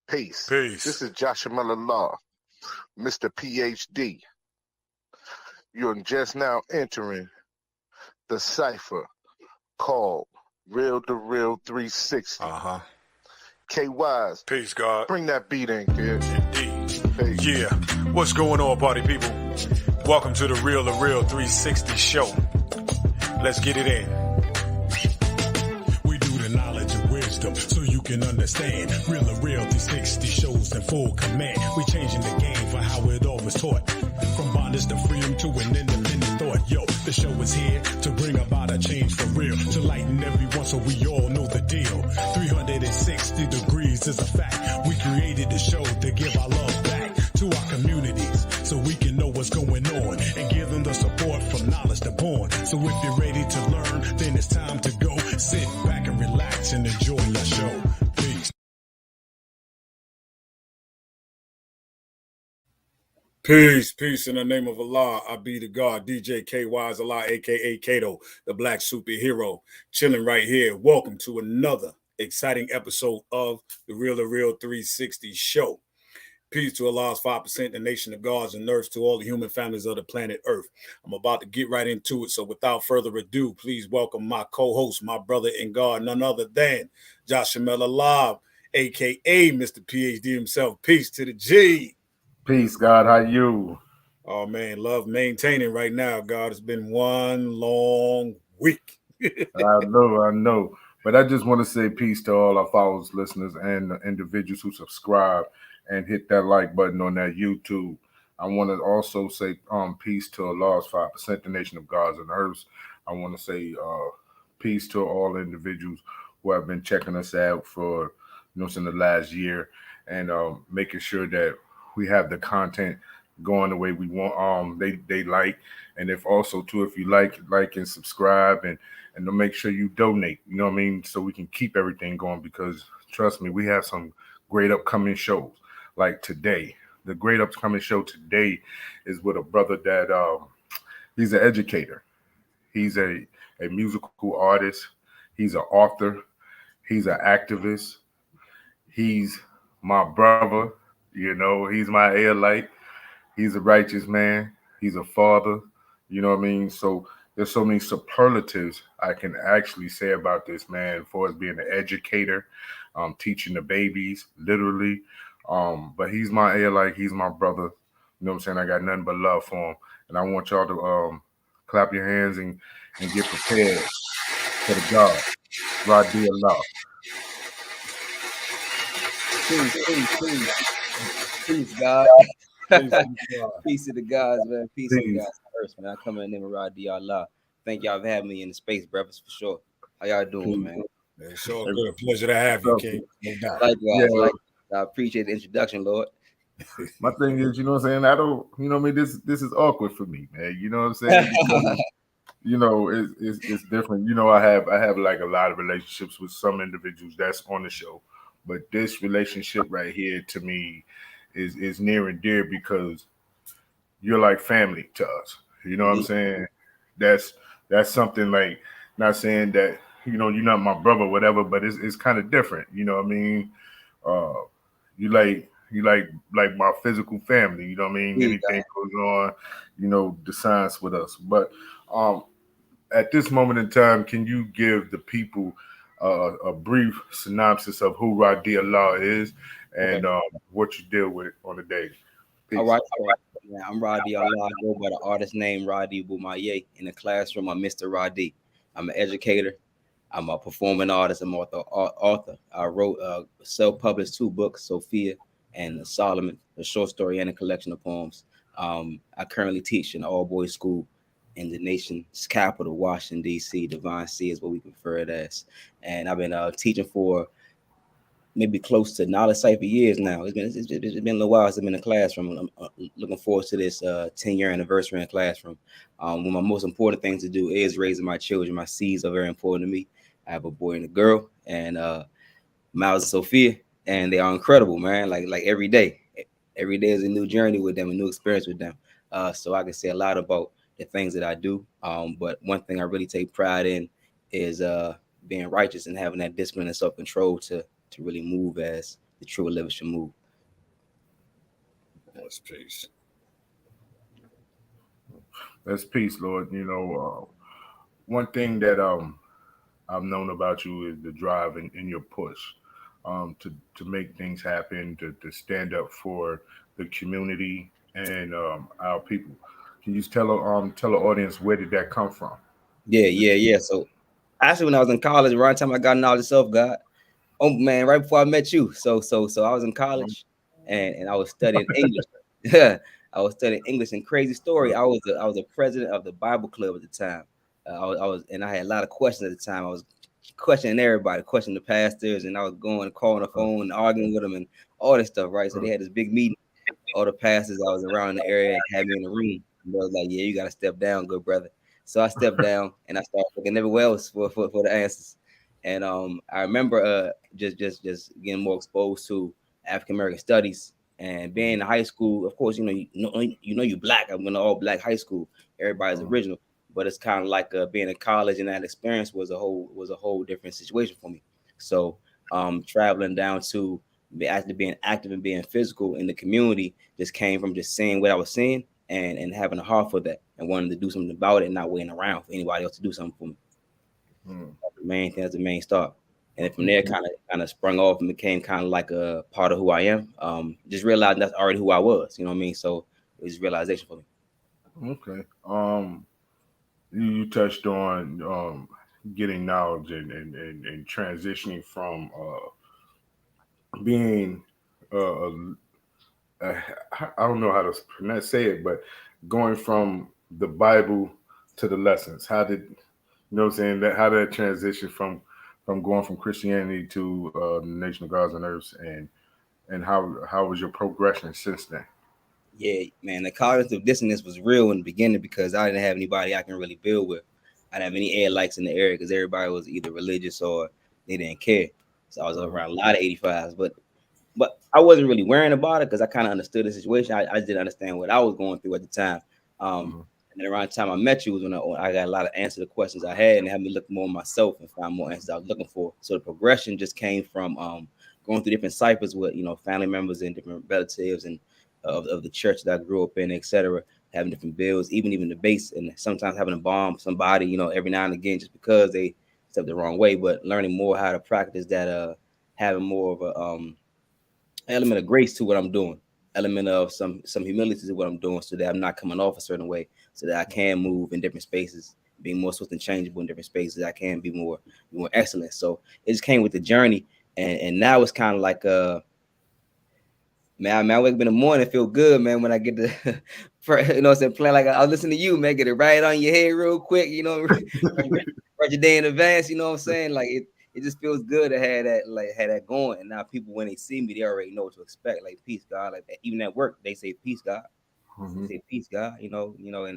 Peace. Peace. This is Joshua Miller Law, Mr. PhD. You're just now entering the cipher called Real to Real 360. K-Wise. Peace, God. Bring that beat in, kid. Indeed. Peace. Yeah. What's going on, party people? Welcome to the Real 360 show. Let's get it in. We do the knowledge and wisdom so you can understand. Real 360 shows in full command. We changing the game for how it all was taught. From bondage to freedom to an independent thought. Yo, the show is here to bring about a change for real. To lighten everyone so we all know the deal. 360 degrees is a fact. We created the show to give our love back to our communities so we can know what's going on and give them the support from knowledge to born. So if you're ready to learn, then it's time to go. Sit back and relax and enjoy your show. Peace. Peace in the name of Allah. I be the God, DJ K-Wise Allah, aka Kato, the black superhero, chilling right here. Welcome to another exciting episode of the Real 360 show. Peace to Allah's 5%, the nation of gods and nerves, to all the human families of the planet Earth. I'm about to get right into it, so without further ado, please welcome my co-host, my brother in God, none other than Joshua Miller Live, aka Mr. PhD himself. Peace to the G. Peace, God. How you? Oh, man, love maintaining right now, God. It's been one long week. I know. But I just want to say peace to all our followers, listeners, and the individuals who subscribe and hit that like button on that YouTube. I want to also say peace to Allah's 5%, the nation of gods and earths. I want to say peace to all individuals who have been checking us out for in the last year and making sure that we have the content going the way we want. They like, and if you like and subscribe and to make sure you donate. You know what I mean? So we can keep everything going, because trust me, we have some great upcoming shows. Like today, the great upcoming show today is with a brother that he's an educator. He's a musical artist. He's an author. He's an activist. He's my brother. He's my light. He's a righteous man. He's a father. You know what I mean? So there's so many superlatives I can actually say about this man, for as being an educator, teaching the babies, literally. But he's my light. He's my brother. You know what I'm saying? I got nothing but love for him. And I want y'all to clap your hands and get prepared for the God. Rahdi Allah. Peace, God. Peace to the gods, man. Peace to the gods first, man. I come in the name of Rahdi Allah. Thank y'all for having me in the space, brothers, for sure. How y'all doing, man? It's so good. A pleasure to have you, King. Likewise. I appreciate the introduction, Lord. My thing is, I don't, this is awkward for me, man. You know what I'm saying? Because, it's different. I have like a lot of relationships with some individuals that's on the show, but this relationship right here to me is near and dear, because you're like family to us. You know what I'm saying? That's something, like, not saying that, you're not my brother or whatever, but it's kind of different. You know what I mean? You like my physical family. You know what I mean? Anything goes on, the science with us. But at this moment in time, can you give the people a brief synopsis of who Rahdi Allah is and what you deal with on a day? All right. Yeah, I'm Rahdi Allah. I go by the artist name Rahdi Bumaye. In the classroom, I'm Mr. Rahdi. I'm an educator. I'm a performing artist. I'm author. I wrote self-published 2 books, Sophia and Solomon, a short story and a collection of poems. I currently teach in an all-boys school in the nation's capital, Washington, D.C. Divine C is what we refer it as. And I've been teaching for maybe close to knowledge cipher years now. It's been a little while since I've been in the classroom. I'm looking forward to this 10-year anniversary in the classroom. One of my most important things to do is raising my children. My seeds are very important to me. I have a boy and a girl, and Miles and Sophia, and they are incredible, man. Like every day is a new journey with them, a new experience with them. So I can say a lot about the things that I do. But one thing I really take pride in is being righteous and having that discipline and self-control to really move as the true living should move. That's peace. That's peace, Lord. One thing that I've known about you is the drive and your push to make things happen, to stand up for the community and our people. Can you tell the audience where did that come from? Yeah. So actually, when I was in college, around the time I got knowledge of self, God, oh man, right before I met you. So I was in college and I was studying English. Yeah, I was studying English. And crazy story, I was a president of the Bible club at the time. I was, and I had a lot of questions at the time. I was questioning everybody, questioning the pastors, and I was going and calling the phone and arguing with them and all this stuff, right? So they had this big meeting. All the pastors I was around in the area had me in the room. And they was like, "Yeah, you got to step down, good brother." So I stepped down and I started looking everywhere else for the answers. And I remember just getting more exposed to African American studies and being in high school. Of course, you black. I went to all black high school. Everybody's original, but it's kind of like being in college, and that experience was a whole different situation for me. So traveling down to actually being active and being physical in the community just came from just seeing what I was seeing and having a heart for that and wanting to do something about it and not waiting around for anybody else to do something for me. That's the main thing. That's the main start. And then from there, kind of sprung off and became kind of like a part of who I am. Just realizing that's already who I was. You know what I mean? So it was realization for me. Okay. You touched on getting knowledge and transitioning from being I don't know how to say it, but going from the Bible to the lessons. How did what I'm saying, that how did that transition from going from Christianity to the Nation of Gods and Earths, and how was your progression since then? Yeah, man, the cognitive dissonance was real in the beginning because I didn't have anybody I can really build with. I didn't have any air lights in the area because everybody was either religious or they didn't care. So I was around a lot of 85s, but I wasn't really worrying about it because I kind of understood the situation. I didn't understand what I was going through at the time. And then around the time I met you was when I got a lot of answers to the questions I had and had me look more at myself and find more answers I was looking for. So the progression just came from going through different ciphers with family members and different relatives and of the church that I grew up in, etc. Having different bills, even debates, and sometimes having to bomb somebody, every now and again just because they stepped the wrong way. But learning more how to practice that, having more of a element of grace to what I'm doing, element of some humility to what I'm doing, so that I'm not coming off a certain way, so that I can move in different spaces, being more swift and changeable in different spaces. I can be more excellent. So it just came with the journey, and now it's kind of like man, I wake up in the morning, feel good, man, when I get to, playing like I'll listen to you, man, get it right on your head real quick, write your day in advance, you know what I'm saying? Like it just feels good to have that going. And now people, when they see me, they already know what to expect. Like, peace, God. Like, even at work, they say, peace, God. They say, peace, God. And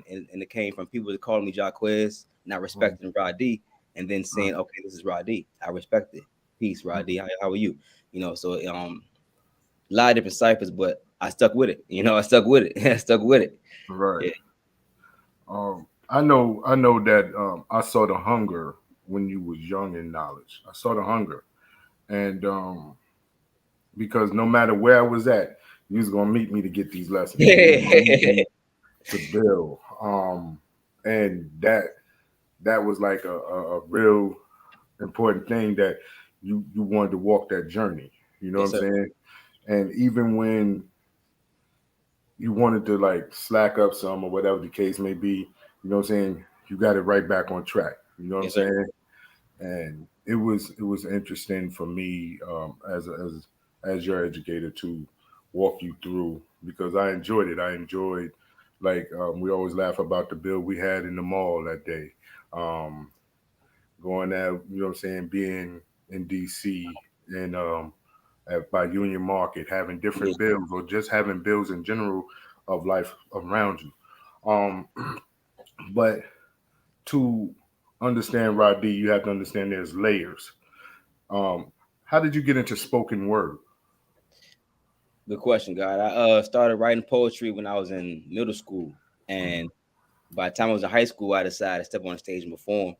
it came from people that called me Jaquez, not respecting Rahdi, and then saying, okay, this is Rahdi. I respect it. Peace, Rahdi. How are you? So a lot of different ciphers, but I stuck with it. I stuck with it. I stuck with it. Right. Yeah. I know that I saw the hunger when you was young in knowledge. I saw the hunger, and because no matter where I was at, you was gonna meet me to get these lessons. To build, and that was like a real important thing, that you wanted to walk that journey. You know what I'm saying? And even when you wanted to like slack up some or whatever the case may be, you know what I'm saying, you got it right back on track. You know what I'm saying? And it was interesting for me as your educator to walk you through, because I enjoyed it. I enjoyed, like, we always laugh about the bill we had in the mall that day. Going there, you know what I'm saying, being in DC and by Union Market, having different bills, or just having bills in general of life around you. But to understand Rahdi, you have to understand there's layers. How did you get into spoken word? Good question, God. I started writing poetry when I was in middle school, and by the time I was in high school, I decided to step on the stage and perform.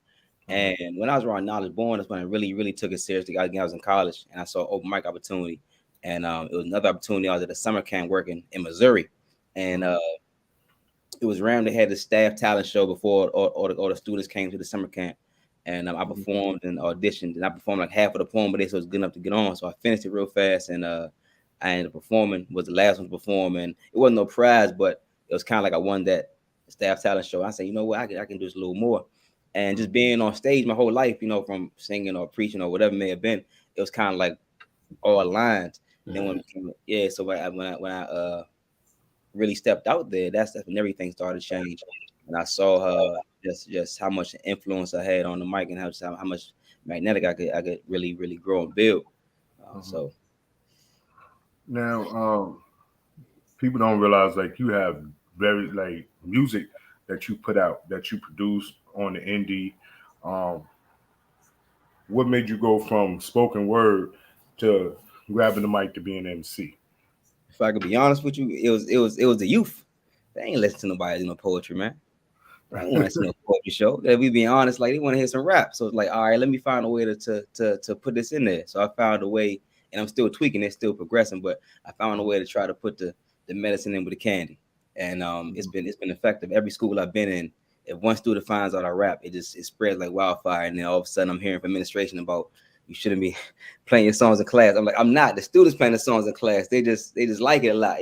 And when I was around Knowledge Born, that's when I really, really took it seriously. I was in college, and I saw open mic opportunity. And it was another opportunity. I was at a summer camp working in Missouri, and it was random. They had the staff talent show before all the students came to the summer camp, and I performed and auditioned, and I performed like half of the poem, but they said it was good enough to get on, so I finished it real fast, and I ended up performing. Was the last one to perform, and it wasn't no prize, but it was kind of like I won that staff talent show. I said, you know what, I can do this a little more, and just being on stage my whole life, you know, from singing or preaching or whatever it may have been, it was kind of like all aligned. Then when so when I really stepped out there, that's when everything started to change. And I saw her just how much influence I had on the mic and how much magnetic I could really grow and build. So Now, people don't realize like you have very like music that you put out that you produce on the indie. Um, what made you go from spoken word to grabbing the mic to being an MC? if I could be honest with you, it was the youth. They ain't listen to nobody no poetry, man. They ain't want to see no poetry show. If we being honest, like they want to hear some rap. So it's like, all right, let me find a way to put this in there. So I found a way, and I'm still tweaking it, still progressing, but I found a way to try to put the medicine in with the candy. And it's been effective. Every school I've been in, if one student finds out I rap, it spreads like wildfire. And then all of a sudden I'm hearing from administration about you shouldn't be playing your songs in class. I'm like, I'm not. The students playing the songs in class. They just like it a lot.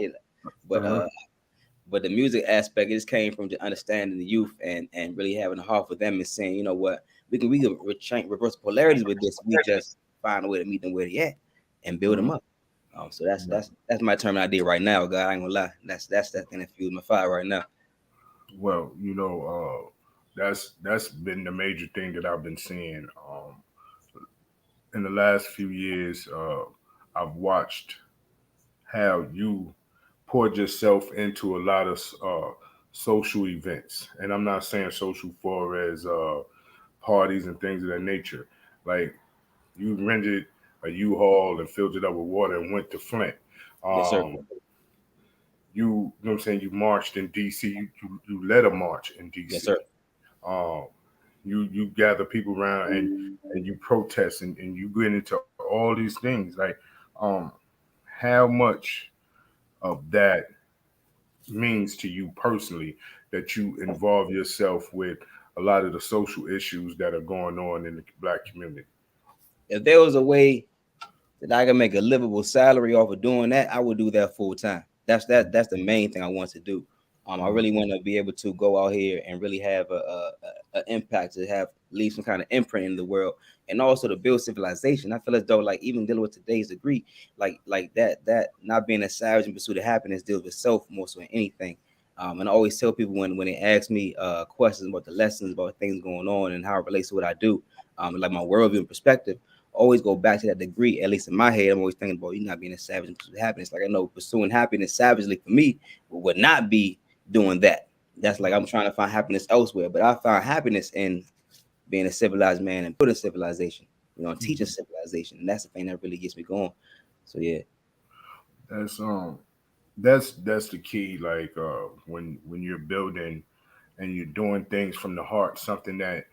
But the music aspect, it just came from just understanding the youth and really having a heart for them and saying, you know what, we can reverse polarities with this. We just find a way to meet them where they at and build them up. So that's my term idea right now, God. I ain't gonna lie. That's that thing that fuels my fire right now. Well, you know, that's been the major thing that I've been seeing in the last few years. I've watched how you poured yourself into a lot of social events, and I'm not saying social for as parties and things of that nature. Like you rented a U-Haul and filled it up with water and went to Flint. Yes, sir. You know what I'm saying? You marched in DC. You led a march in DC. Yes, sir. You gather people around and you protest and you get into all these things. Like, how much of that means to you personally that you involve yourself with a lot of the social issues that are going on in the Black community? If there was a way that I can make a livable salary off of doing that, I would do that full time. That's the main thing I want to do. I really want to be able to go out here and really have a impact, to leave some kind of imprint in the world, and also to build civilization. I feel as though, like, even dealing with today's degree, like that not being a savage in pursuit of happiness deals with self more so than anything. And I always tell people when they ask me questions about the lessons, about things going on and how it relates to what I do, like my worldview and perspective, always go back to that degree. At least in my head, I'm always thinking about you not being a savage in pursuit of happiness. Like, I know pursuing happiness savagely for me would not be doing that. That's like I'm trying to find happiness elsewhere, but I found happiness in being a civilized man and building civilization, you know, and teaching civilization, and that's the thing that really gets me going. So yeah, that's the key. Like when you're building and you're doing things from the heart, something that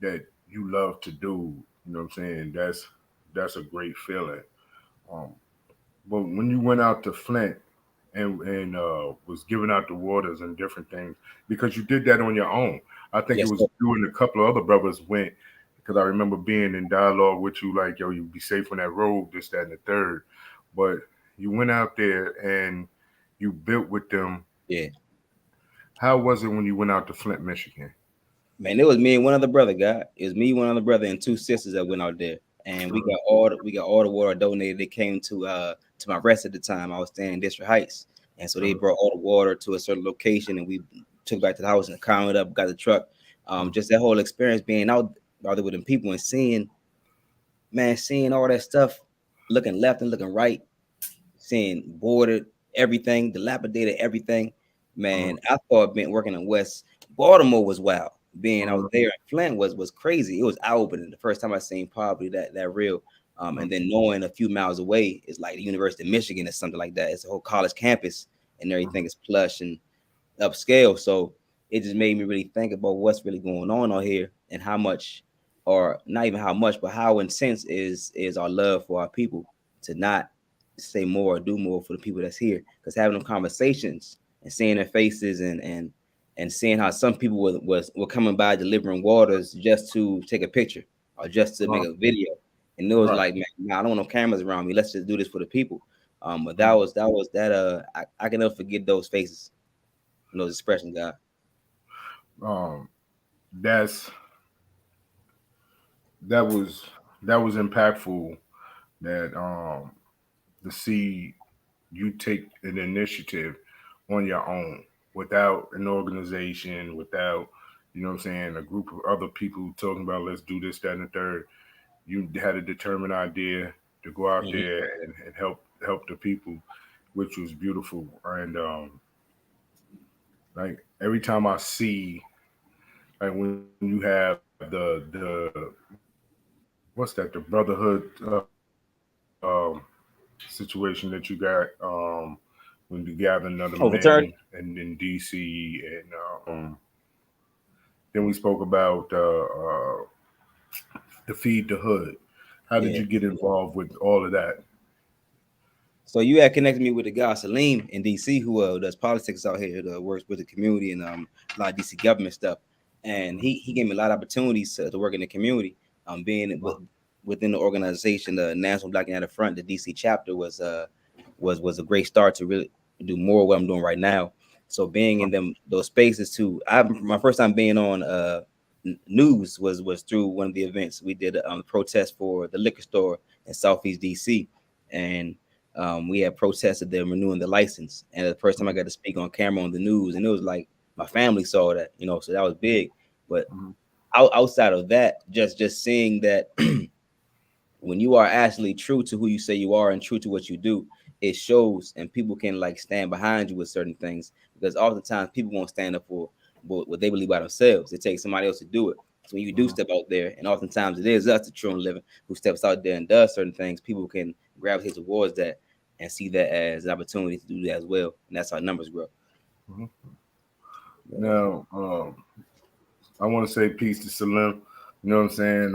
you love to do. You know what I'm saying? That's a great feeling. But when you went out to Flint and was giving out the waters and different things, because you did that on your own. I think yes, it was sir. you and a couple of other brothers went, because I remember being in dialogue with you, like, yo, you be safe on that road, this, that, and the third. But you went out there and you built with them. Yeah. How was it when you went out to Flint, Michigan? Man, it was me and one other brother, God. It was me, one other brother, and two sisters that went out there. And we got all the water donated. They came to my rest at the time. I was staying in District Heights. And so they brought all the water to a certain location, and we took it back to the house and counted up, got the truck. Just that whole experience being out there with them people and seeing all that stuff, looking left and looking right, seeing boarded everything, dilapidated everything. Man, I thought being working in West Baltimore was wild. Being out there in Flint was crazy. It was eye-opening. The first time I seen poverty that real. And then knowing a few miles away is like the University of Michigan or something like that. It's a whole college campus and everything is plush and upscale. So it just made me really think about what's really going on out here and how much, or not even how much, but how intense is our love for our people to not say more or do more for the people that's here. Because having them conversations and seeing their faces and seeing how some people were coming by delivering waters just to take a picture or just to make a video. And it was like, man, nah, I don't want no cameras around me. Let's just do this for the people. But that was that. I can never forget those faces and those expressions, God. That was impactful. That to see you take an initiative on your own without an organization, without, you know what I'm saying, a group of other people talking about let's do this, that, and the third. You had a determined idea to go out there and help the people, which was beautiful. And like every time I see, like when you have the what's that, the brotherhood situation that you got when you gather another men and in DC, and then we spoke about the Feed the Hood. How did you get involved with all of that? So you had connected me with the guy Salim in DC who does politics out here, that works with the community and a lot of DC government stuff. And he gave me a lot of opportunities to work in the community. Being within the organization, the National Black United Front, the DC chapter was a great start to really do more of what I'm doing right now. So being in those spaces too, my first time being on news was through one of the events we did, a protest for the liquor store in Southeast DC, and we had protested them renewing the license. And the first time I got to speak on camera on the news, and it was like my family saw that, so that was big. But outside of that, just seeing that when you are actually true to who you say you are and true to what you do, it shows, and people can like stand behind you with certain things, because oftentimes people won't stand up for what they believe by themselves. It takes somebody else to do it. So when you do step out there, and oftentimes it is us, the true and living, who steps out there and does certain things, people can gravitate towards that and see that as an opportunity to do that as well. And that's how numbers grow. Now, I want to say peace to Salim. You know what I'm saying?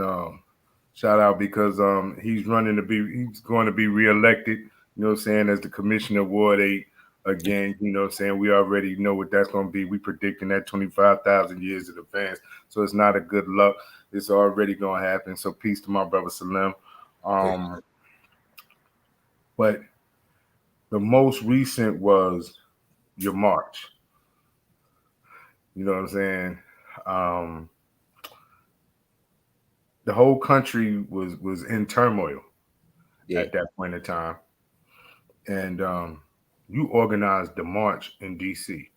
Shout out, because he's going to be reelected, you know what I'm saying, as the commissioner of Ward 8 again. You know what I'm saying? We already know what that's going to be. We predicting that 25,000 years in advance. So it's not a good luck. It's already going to happen. So peace to my brother Salim. But the most recent was your march. You know what I'm saying? The whole country was in turmoil at that point in time. And you organized the march in DC.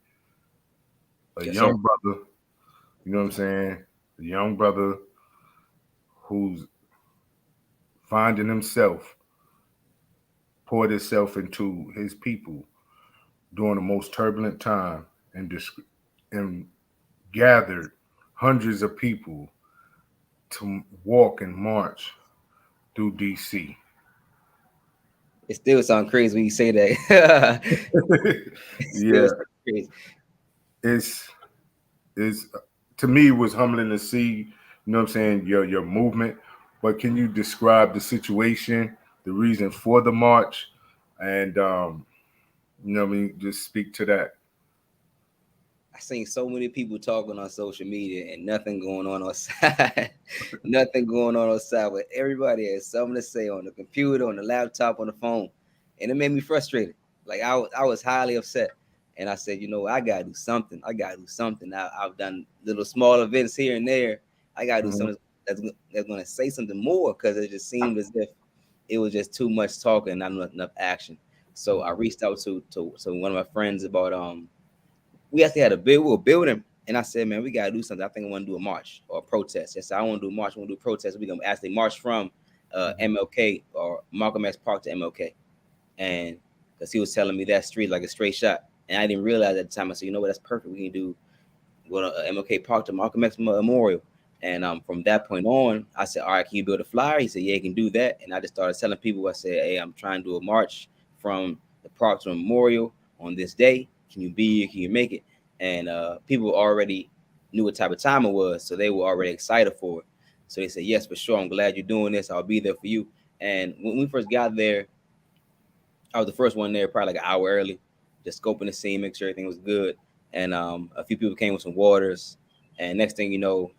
A young brother, you know what I'm saying? A young brother who's finding himself, poured himself into his people during the most turbulent time, and gathered hundreds of people to walk and march through DC. It still sounds crazy when you say that. Yeah, it's to me, it was humbling to see, you know what I'm saying, your movement. But can you describe the situation, the reason for the march, and you know what I mean, just speak to that. I seen so many people talking on social media and nothing going on outside. Nothing going on outside, but everybody has something to say on the computer, on the laptop, on the phone. And it made me frustrated. Like I was highly upset. And I said, I gotta do something. I've done little small events here and there. I gotta do something that's gonna say something more, because it just seemed as if it was just too much talking and not enough action. So I reached out to one of my friends about we actually had we were building, and I said, man, we gotta do something. I think I want to do a march or a protest. Yes, I want to do a march. I want to do a protest. We're gonna actually march from MLK or Malcolm X Park to MLK, and because he was telling me that street like a straight shot, and I didn't realize at the time. I said, that's perfect. We can go to MLK Park to Malcolm X Memorial. And from that point on, I said, all right, can you build a flyer? He said, yeah, you can do that. And I just started telling people, I said, hey, I'm trying to do a march from the park to Memorial on this day. Can you be here? Can you make it? And people already knew what type of time it was, so they were already excited for it. So they said, yes, for sure. I'm glad you're doing this. I'll be there for you. And when we first got there, I was the first one there, probably like an hour early, just scoping the scene, make sure everything was good. And a few people came with some waters, and next thing you know,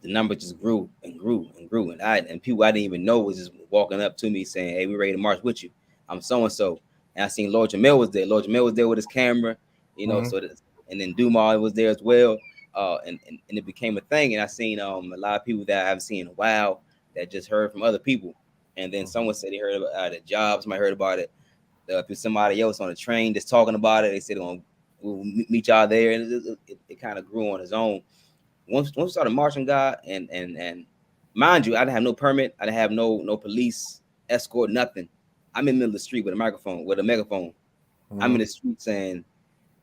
the number just grew and grew and grew. And people I didn't even know was just walking up to me saying, "Hey, we ready to march with you. I'm so and so." And I seen Lord Jamel was there. Lord Jamel was there with his camera, you know. So and then Dumas was there as well. And it became a thing. And I seen a lot of people that I haven't seen in a while that just heard from other people. And then someone said they heard about it. Jobs, somebody heard about it. If it's somebody else on the train just talking about it, they said we'll meet y'all there, and it kind of grew on its own. Once we started marching, God, and mind you, I didn't have no permit, I didn't have no police escort, nothing. I'm in the middle of the street with a microphone, with a megaphone. I'm in the street saying,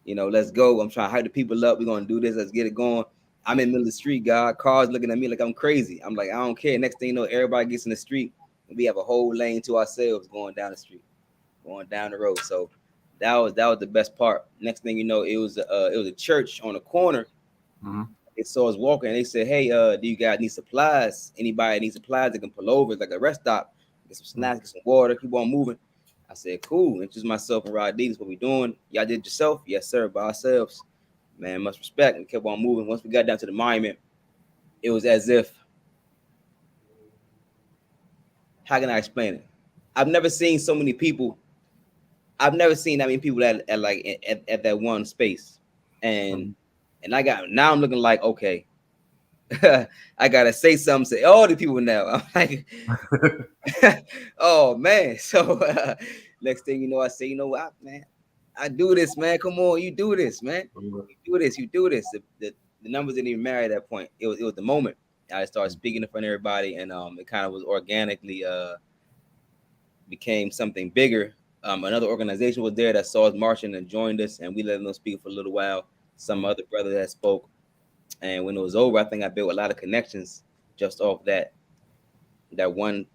you know, let's go. I'm trying to hype the people up. We're gonna do this. Let's get it going. I'm in the middle of the street, God. Cars looking at me like I'm crazy. I'm like, I don't care. Next thing you know, everybody gets in the street, and we have a whole lane to ourselves going down the street, going down the road. So that was the best part. Next thing you know, it was a church on the corner. They saw us walking, and they said, "Hey, do you guys need supplies? Anybody need supplies? They can pull over. It's like a rest stop. Get some snacks, get some water. Keep on moving." I said, "Cool." It's just myself and Rahdi. That's what we doing. Y'all did it yourself? Yes, sir. By ourselves. Man, much respect. And kept on moving. Once we got down to the monument, it was as if, how can I explain it? I've never seen so many people. I've never seen that many people at that one space. And now I'm looking like, okay, I gotta say something to all the people now. I'm like, oh man. So next thing you know, I say, you know what, man, I do this, man. Come on, you do this, man. You do this. The numbers didn't even matter at that point. It was the moment. I started speaking in front of everybody, and it kind of was organically became something bigger. Another organization was there that saw us marching and joined us, and we let them speak for a little while. Some other brother that spoke. And when it was over, I think I built a lot of connections just off that one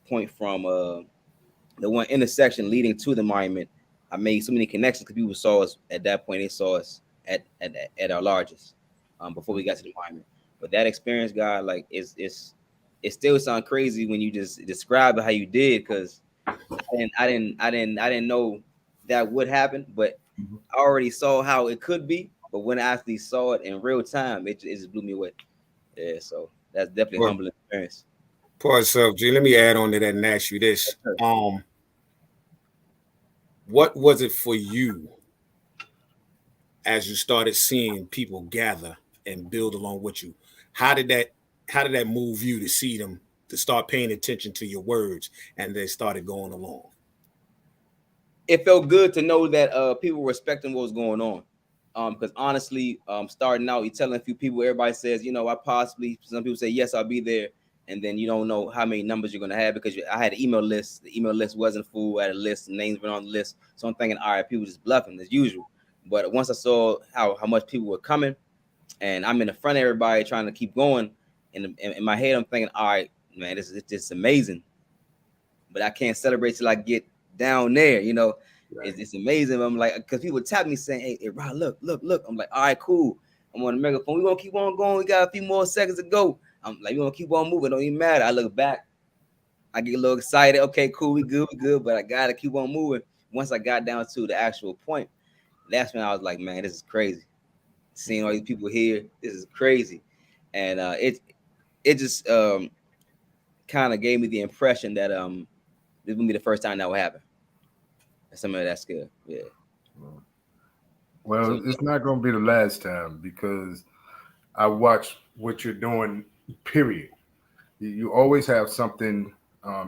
point from the one intersection leading to the monument. I made so many connections because people saw us at that point. They saw us at our largest before we got to the monument. But that experience, God, like it still sounds crazy when you just describe how you did, because I didn't know that would happen, but I already saw how it could be. But when I actually saw it in real time, it just blew me away. Yeah, so that's definitely a humbling experience. Poor self, G. Let me add on to that and ask you this. What was it for you as you started seeing people gather and build along with you? How did that move you to see them, to start paying attention to your words, and they started going along? It felt good to know that people were respecting what was going on. Because honestly, starting out, you're telling a few people, everybody says, you know, some people say, yes, I'll be there. And then you don't know how many numbers you're going to have, because I had an email list. The email list wasn't full. I had a list, the names were on the list. So I'm thinking, all right, people just bluffing as usual. But once I saw how much people were coming, and I'm in the front of everybody trying to keep going, in my head, I'm thinking, all right, man, this is amazing. But I can't celebrate till I get down there, you know. Right. It's amazing. I'm like, because people tap me saying, hey, Rod, look. I'm like, all right, cool. I'm on the megaphone. We're going to keep on going. We got a few more seconds to go. I'm like, we're going to keep on moving. Don't even matter. I look back. I get a little excited. Okay, cool. We good. But I got to keep on moving. Once I got down to the actual point, that's when I was like, man, this is crazy. Seeing all these people here, this is crazy. And it just kind of gave me the impression that this would be the first time that would happen. Some of that skill, yeah. Well, so, it's not going to be the last time, because I watch what you're doing, period. You always have something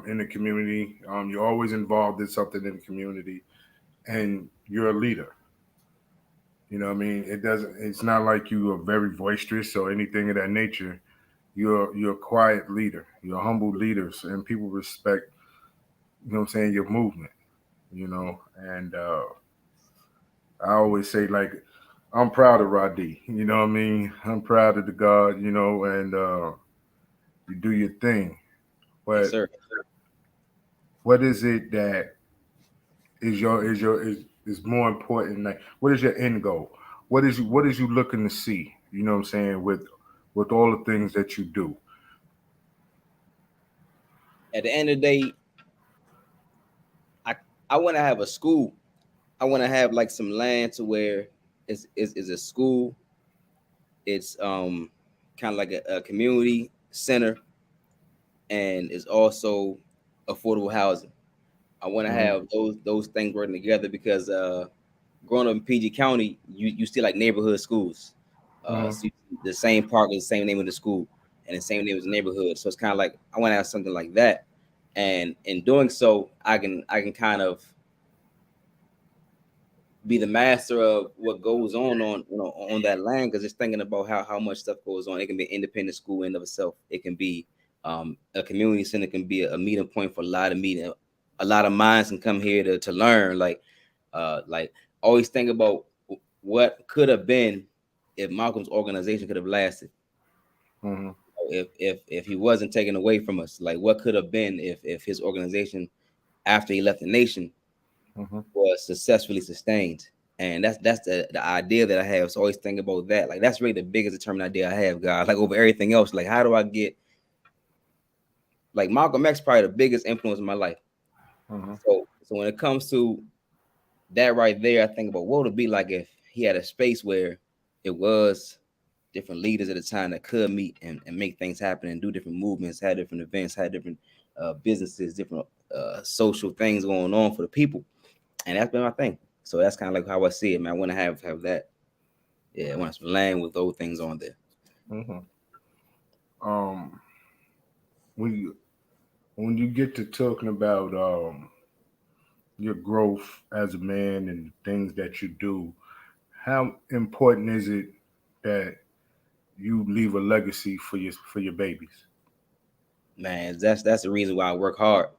in the community. You're always involved in something in the community, and you're a leader. You know what I mean? It's not like you are very boisterous or anything of that nature. You're a quiet leader. You're a humble leader, and people respect, you know what I'm saying, your movement. You know, and I always say, like, I'm proud of Rahdi. You know what I mean? I'm proud of the God, you know, and you do your thing. But yes, sir. What is it that is more important? Like, what is your end goal? What is you looking to see? You know what I'm saying, with all the things that you do? At the end of the day, I want to have a school. I want to have like some land to where it's a school. It's kind of like a community center, and it's also affordable housing. I want to have those things working together because growing up in PG County, you still like neighborhood schools. So the same park is the same name of the school and the same name as the neighborhood. So it's kind of like I want to have something like that, and in doing so, I can kind of be the master of what goes on that land, because it's thinking about how much stuff goes on. It can be an independent school in of itself. It can be a community center. It can be a meeting point for a lot of minds can come here to learn. Like always think about what could have been if Malcolm's organization could have lasted. If he wasn't taken away from us, like what could have been if his organization after he left the nation was successfully sustained. And that's the idea that I have. So always think about that. Like that's really the biggest determined idea I have, God. Like over everything else. Like how do I get like Malcolm X probably the biggest influence in my life. So when it comes to that right there, I think about what would it be like if he had a space where it was different leaders at the time that could meet and make things happen and do different movements, had different events, had different businesses, different social things going on for the people. And that's been my thing. So that's kind of like how I see it, man. I want to have that. Yeah, I want to land with those things on there. When you get to talking about your growth as a man and things that you do, how important is it that you leave a legacy for your babies? Man, that's the reason why I work hard.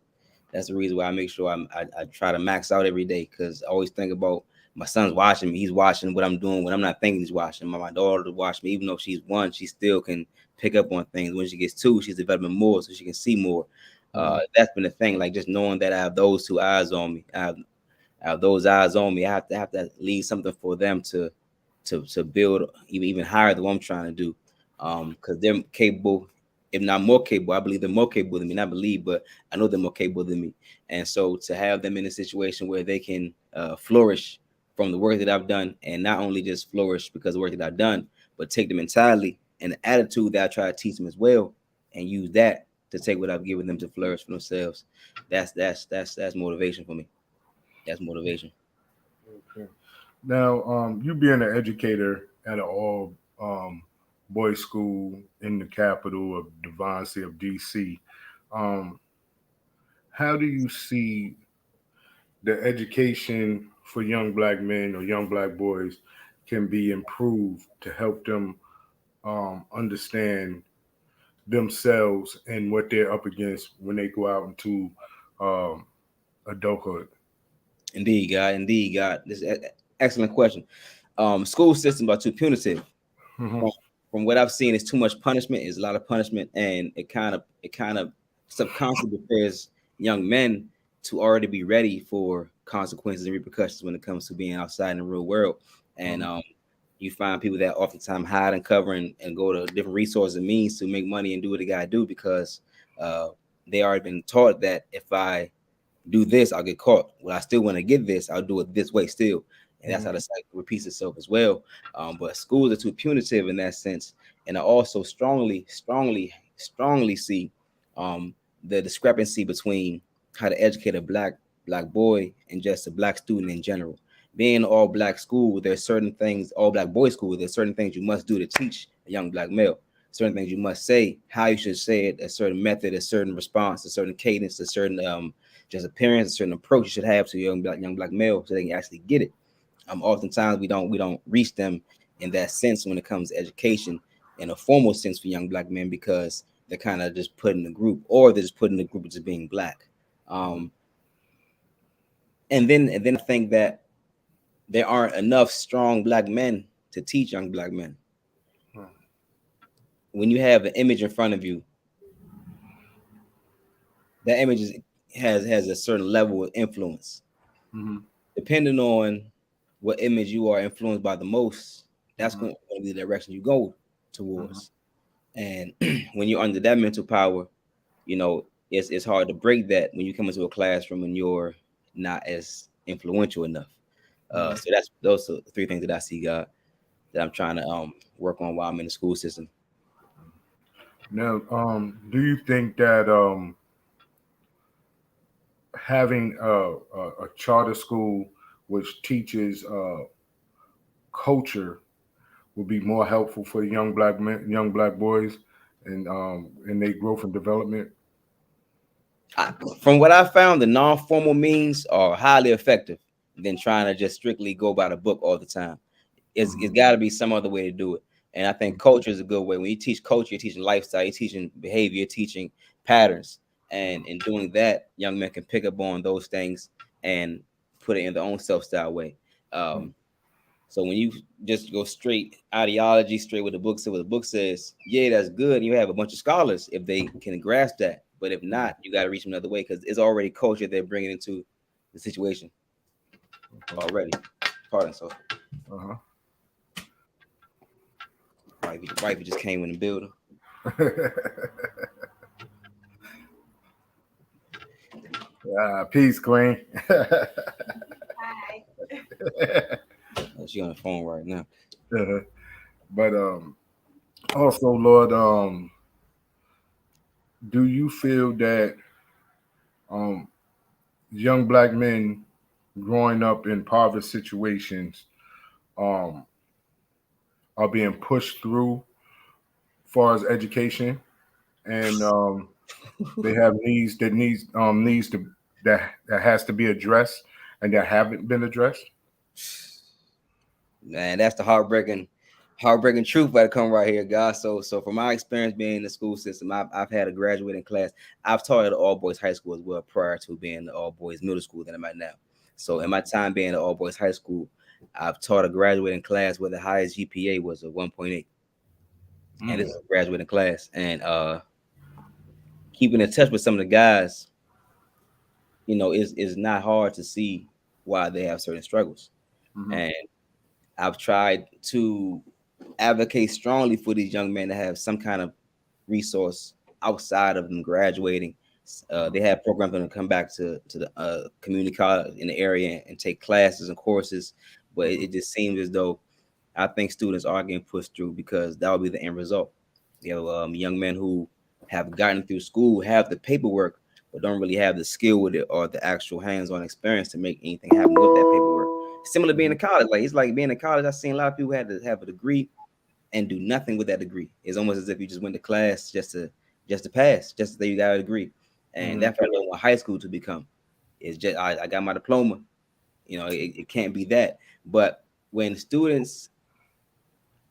That's the reason why I make sure I try to max out every day, because I always think about my son's watching me. He's watching what I'm doing when I'm not thinking he's watching. My daughter watch me, even though she's 1, she still can pick up on things. When she gets 2, she's developing more, so she can see more. That's been the thing, like just knowing that I have those 2 eyes on me. I have those eyes on me. I have to leave something for them to build even higher than what I'm trying to do. Because they're capable, if not more capable. I believe they're more capable than me. Not believe, but I know they're more capable than me. And so to have them in a situation where they can flourish from the work that I've done, and not only just flourish because of the work that I've done, but take the mentality and the attitude that I try to teach them as well, and use that to take what I've given them to flourish for themselves. That's motivation for me. That's motivation. Okay. Now, you being an educator at an all boys school in the capital of Divine of DC, how do you see the education for young black men or young black boys can be improved to help them understand themselves and what they're up against when they go out into adulthood? Indeed, God. This is an excellent question. School systems are too punitive. From what I've seen, it's too much punishment. It's a lot of punishment, and it kind of subconsciously prepares young men to already be ready for consequences and repercussions when it comes to being outside in the real world. And you find people that oftentimes hide and cover and go to different resources and means to make money and do what they gotta do, because they already been taught that if I do this, I'll get caught. Well, I still want to get this, I'll do it this way still. And that's how the cycle repeats itself as well. But schools are too punitive in that sense. And I also strongly see the discrepancy between how to educate a black boy and just a black student in general. Being an all black school, there's certain things, all black boys school, there's certain things you must do to teach a young black male. Certain things you must say, how you should say it, a certain method, a certain response, a certain cadence, a certain just appearance, a certain approach you should have to young black male, so they can actually get it. Oftentimes we don't reach them in that sense when it comes to education in a formal sense for young black men, because they're kind of just put in the group, or they're just put in the group as being black. And then I think that there aren't enough strong black men to teach young black men. When you have an image in front of you, that image has a certain level of influence. Depending on what image you are influenced by the most, that's going to be the direction you go towards. And when you're under that mental power, it's hard to break that when you come into a classroom and you're not as influential enough. So those are 3 things that I see, God, that I'm trying to work on while I'm in the school system. Now, do you think that having a charter school which teaches culture would be more helpful for young black men, young black boys, and in their growth and development? From what I found, the non-formal means are highly effective than trying to just strictly go by the book all the time. It's got to be some other way to do it. And I think culture is a good way. When you teach culture, you're teaching lifestyle, you're teaching behavior, you're teaching patterns. And in doing that, young men can pick up on those things and put it in their own self-style way. So when you just go straight ideology, straight with the book says, what the book says, yeah, that's good. You have a bunch of scholars if they can grasp that. But if not, you got to reach them another way because it's already culture they're bringing into the situation already. Pardon, so. Wifey just came in the building. Peace, Queen. Hi. She on the phone right now. But also, Lord, do you feel that young black men growing up in impoverished situations are being pushed through as far as education, and they have needs that has to be addressed and that haven't been addressed? Man, that's the heartbreaking truth that come right here, guys. So from my experience being in the school system, I've had a graduating class. I've taught at an all boys high school as well prior to being the all boys middle school that I'm at now. So in my time being at all boys high school, I've taught a graduating class where the highest GPA was a 1.8, and this is a graduating class. And keeping in touch with some of the guys, you know, is not hard to see why they have certain struggles. And I've tried to advocate strongly for these young men to have some kind of resource outside of them graduating. They have programs to come back to the community college in the area and take classes and courses, but it just seems as though I think students are getting pushed through because that will be the end result. You know, young men who have gotten through school have the paperwork, but don't really have the skill with it or the actual hands-on experience to make anything happen with that paperwork. Similar to being in college, like it's like being in college. I've seen a lot of people had to have a degree and do nothing with that degree. It's almost as if you just went to class just to pass, just to say you got a degree. And that's what I want high school to become. It's just I got my diploma. You know, it can't be that. But when students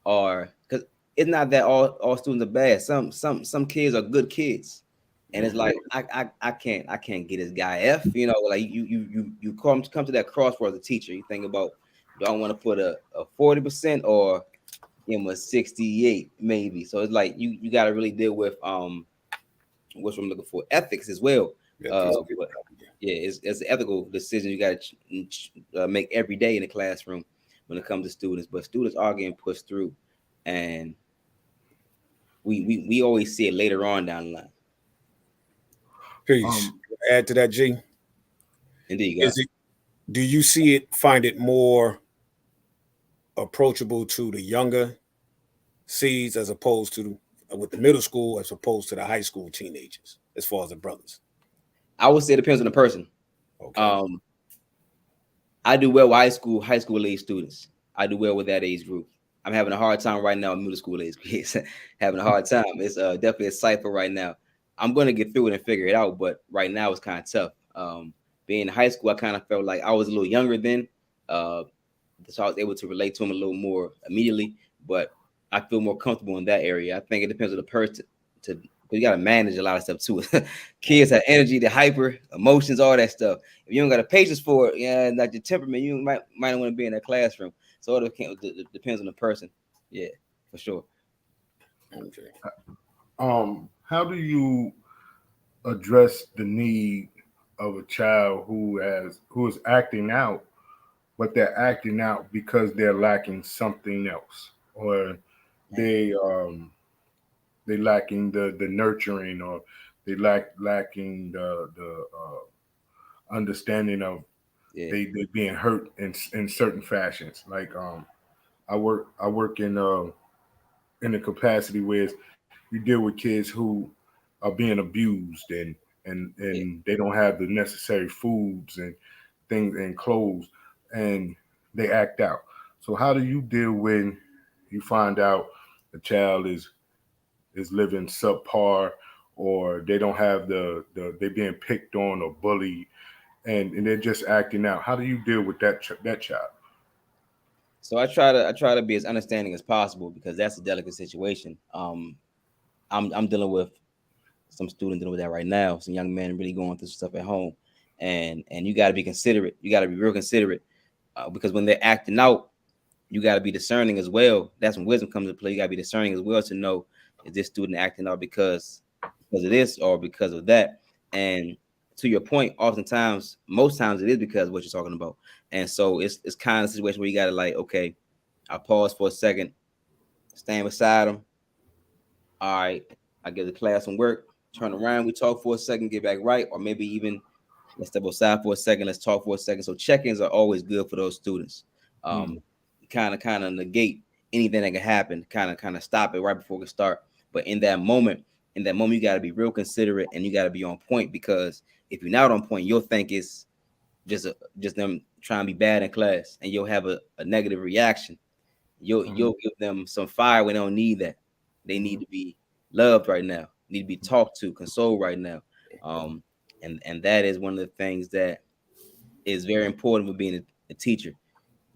are, because it's not that all students are bad. Some kids are good kids. And it's like I can't get this guy F, you know, like you come to that crossroads as a teacher. You think about, do I want to put a 40% or give him a 68 maybe? So it's like you got to really deal with what's I'm looking for, ethics as well. It's an ethical decision you got to make every day in the classroom when it comes to students. But students are getting pushed through, and we always see it later on down the line. Peace. Add to that, G. Indeed, do you find it more approachable to the younger seeds as opposed to with the middle school as opposed to the high school teenagers as far as the brothers? I would say it depends on the person. Okay. I do well with high school age students. I do well with that age group. I'm having a hard time right now in middle school age kids. Having a hard time. It's definitely a cipher right now. I'm going to get through it and figure it out, but right now it's kind of tough. Being in high school, I kind of felt like I was a little younger then, so I was able to relate to them a little more immediately, but I feel more comfortable in that area. I think it depends on the person. You got to manage a lot of stuff too. Kids have energy, the hyper, emotions, all that stuff. If you don't got a patience for it, like your temperament, you might not want to be in that classroom. So it depends on the person. Yeah, for sure. Okay. How do you address the need of a child who is acting out, but they're acting out because they're lacking something else, or they lacking the nurturing, or they lacking the understanding of they being hurt in certain fashions. Like I work in a capacity where you deal with kids who are being abused and they don't have the necessary foods and things and clothes, and they act out. So how do you deal when you find out a child is living subpar, or they don't have they're being picked on or bullied, and they're just acting out? How do you deal with that child? So I try to be as understanding as possible because that's a delicate situation. I'm dealing with some student dealing with that right now. Some young men really going through stuff at home, and you got to be considerate. You got to be real considerate because when they're acting out, you got to be discerning as well. That's when wisdom comes into play. You got to be discerning as well to know, is this student acting out because of this or because of that? And to your point, oftentimes, most times it is because of what you're talking about. And so it's kind of a situation where you got to like, okay, I pause for a second, stand beside them. All right, I give the class some work, turn around, we talk for a second, get back right, or maybe even let's step aside for a second, let's talk for a second. So check-ins are always good for those students. Kind of negate anything that can happen, kind of stop it right before we start. But in that moment, you got to be real considerate and you got to be on point, because if you're not on point, you'll think it's just them trying to be bad in class, and you'll have a negative reaction. You'll give them some fire when they don't need that. They need to be loved right now, need to be talked to, consoled right now. And that is one of the things that is very important with being a teacher.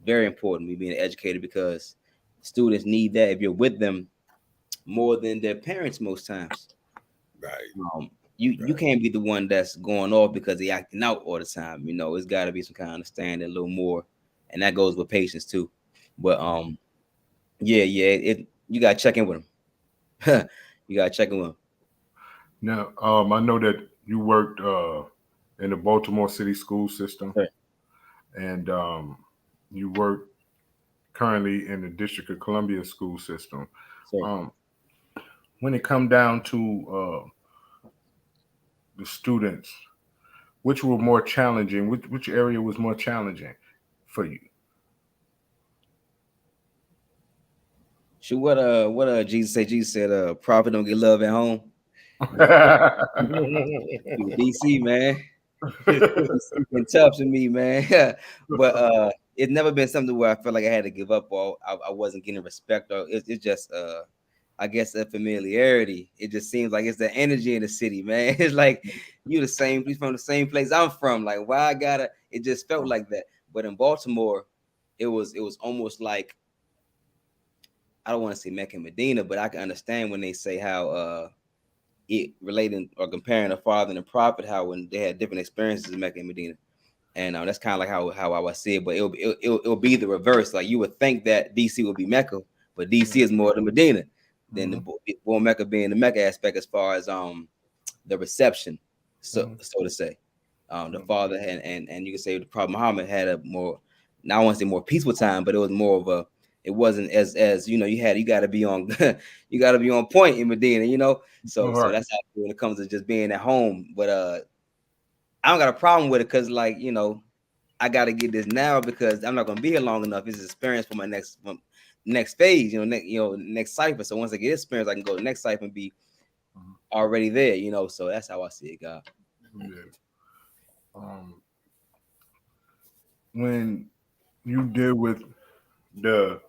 Very important with being an educator, because students need that if you're with them more than their parents most times. Right. You can't be the one that's going off because they acting out all the time. It's got to be some kind of understanding, a little more, and that goes with patience too. But you gotta check in with them. You gotta check in with them. Now, I know that you worked in the Baltimore City school system, Right. and you work currently in the District of Columbia school system. Sure. When it come down to the students, which were more challenging? Which area was more challenging for you? Shoot, what Jesus said? Jesus said, "Prophet don't get love at home." DC, man, it's been tough to me, man. But it's never been something where I felt like I had to give up, or I wasn't getting respect, or it's just I guess a familiarity. It just seems like it's the energy in the city, man. It's like you from the same place I'm from. Like, why I gotta? It just felt like that. But in Baltimore, it was almost like, I don't want to say Mecca and Medina, but I can understand when they say how it relating or comparing the father and the prophet, how when they had different experiences in Mecca and Medina. And that's kind of like how I would see it, but it'll be the reverse. Like, you would think that DC would be Mecca, but DC is more than Medina than the born Mecca being the Mecca aspect as far as the reception, so to say. The father and you can say the Prophet Muhammad had a more, now I want to say more peaceful time, but it was more of a, it wasn't as you got to be on you got to be on point in Medina, so Right. that's how when it comes to just being at home. But I don't got a problem with it, because like, I got to get this now because I'm not going to be here long enough. It's experience for my next phase, next cipher. So once I get experience, I can go to the next cipher and be already there, so that's how I see it, God. Yeah. When you deal with the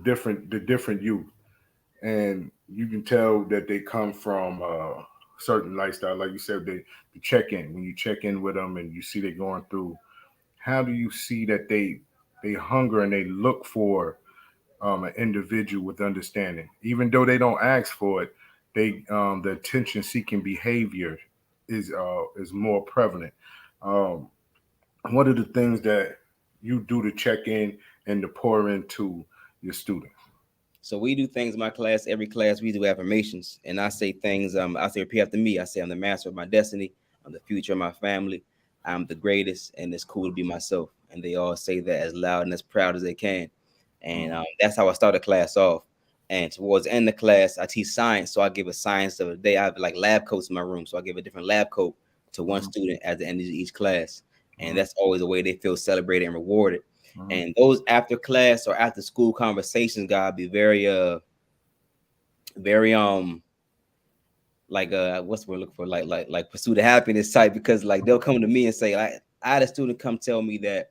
different youth, and you can tell that they come from certain lifestyle, like you said, they check in. When you check in with them and you see they're going through, how do you see that they hunger and they look for an individual with understanding, even though they don't ask for it? They the attention seeking behavior is more prevalent. What are the things that you do to check in and to pour into your students? So we do things in my class. Every class we do affirmations, and I say things. I say, repeat after me. I say, I'm the master of my destiny. I'm the future of my family. I'm the greatest, and it's cool to be myself. And they all say that as loud and as proud as they can. And that's how I start a class off. And towards the end of the class, I teach science. So I give a science of the day. I have like lab coats in my room. So I give a different lab coat to one student at the end of each class. and that's always a way they feel celebrated and rewarded. Mhm. And those after class or after school conversations gotta be very very like what's the word we're looking for, like pursuit of happiness type, because like they'll come to me and say, like, I had a student come tell me that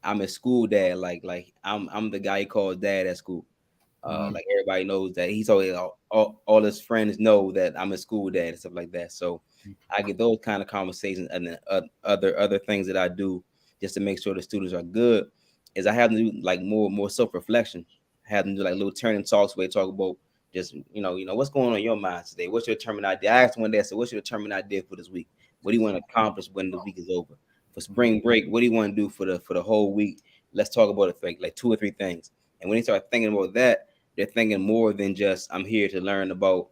I'm a school dad, like I'm the guy he calls dad at school. Like everybody knows that he's always all his friends know that I'm a school dad and stuff like that. So I get those kind of conversations, and then other things that I do just to make sure the students are good is I have them do like more self-reflection. I have them do like little turning talks where they talk about just what's going on in your mind today. What's your determined idea? I asked one day, I said, what's your determined idea for this week? What do you want to accomplish when the week is over? For spring break, what do you want to do for the whole week? Let's talk about it, like 2 or 3 things. And when they start thinking about that, they're thinking more than just I'm here to learn about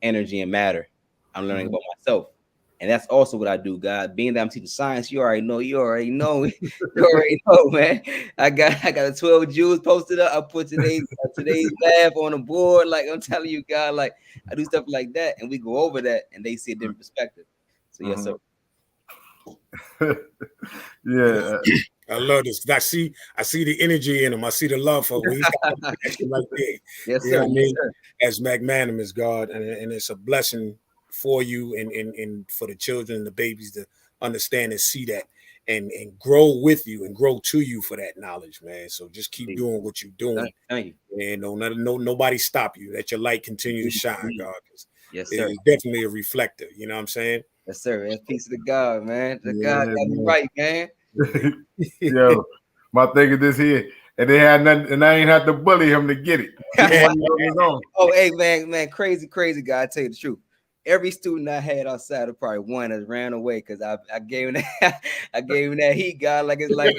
energy and matter. I'm learning about myself. And that's also what I do, God. Being that I'm teaching science, you already know, you already know, man. I got the 12 jewels posted up. I put today's math on the board. Like I'm telling you, God, like I do stuff like that, and we go over that, and they see a different perspective. So yes, sir. Yeah. I love this. I see the energy in him. I see the love for him. He's got like that. Yes, You know sir. what I mean? As magnanimous, God, and it's a blessing for you and for the children and the babies to understand and see that and grow with you and grow to you for that knowledge, man. So just keep doing what you're doing. Thank you. And nobody stop you. Let your light continue to shine, God. Yes, sir. It's definitely a reflector. You know what I'm saying? Yes, sir. Man. Peace to the God, man. The Yeah, God got me right, man. Yo, my thing is this here, and they had nothing, and I ain't had to bully him to get it. Oh, hey, man, crazy guy. I tell you the truth. Every student I had outside of probably one has ran away because I gave him that I gave him that heat, God. Like it's like